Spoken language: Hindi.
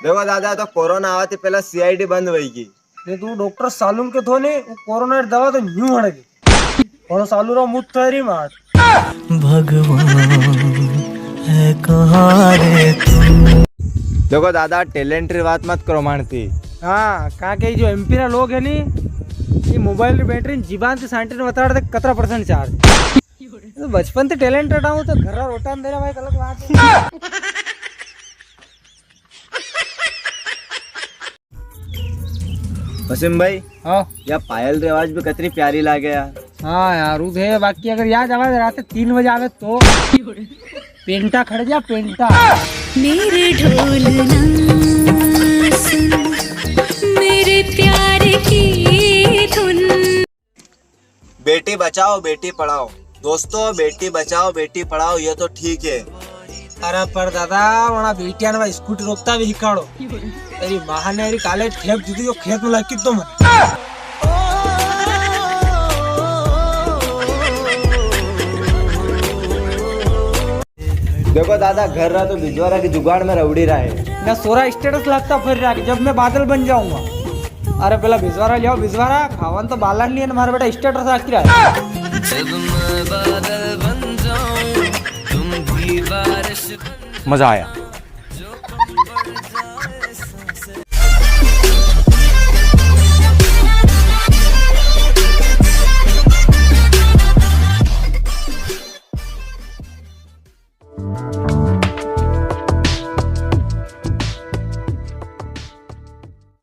देखो दादा तो कोरोना आवा थी पहला सीआईडी बंद हुई की ने तू डॉक्टर सालूम के थो ने वो कोरोना की दवा तो न्यू हड़ गई और सालू रो मुत तेरी मार भगवान है कहाँ रे तुम। देखो दादा टैलेंट री बात मत करो मानती। हाँ कहाँ के जो एमपी ना लोग है नी ये मोबाइल की बैटरी जीवान से साइंटिस्ट ने बता रहे थे 17% चार्ज। तो बचपन से टैलेंटेड हूँ तो घर रोटा दे रहा भाई गलत बात है। वसीम भाई हाँ या पायल रिवाज भी कितनी प्यारी लागे यार। हाँ यार वो है बाकी अगर याद आवाज रात 3 बजे आवे तो पेंटा खड़ जा पेंटा मेरे ढोलना सुन मेरे प्यार की धुन। बेटी बचाओ बेटी पढ़ाओ दोस्तों, बेटी बचाओ बेटी पढ़ाओ ये तो ठीक है। अरे पर दादा वहाँ बेटिया ने स्कूटी रोकता भी हिकाड़ो तेरी माँ ने काले ठेप दी थी जो खेत में लगी तो मन। देखो दादा घर रहा तो भिजवारा की जुगाड़ में रउड़ी रहा है। मैं सोरा स्टेटस लगता फिर रहा जब मैं बादल बन जाऊंगा। अरे पहला भिजवारा ले आओ भिजवारा खावन तो बालन नहीं है हमारा बेटा स्टेटस रखती रहा है। जब मैं बादल बन जाऊं तुम भी बारिश। मजा आया।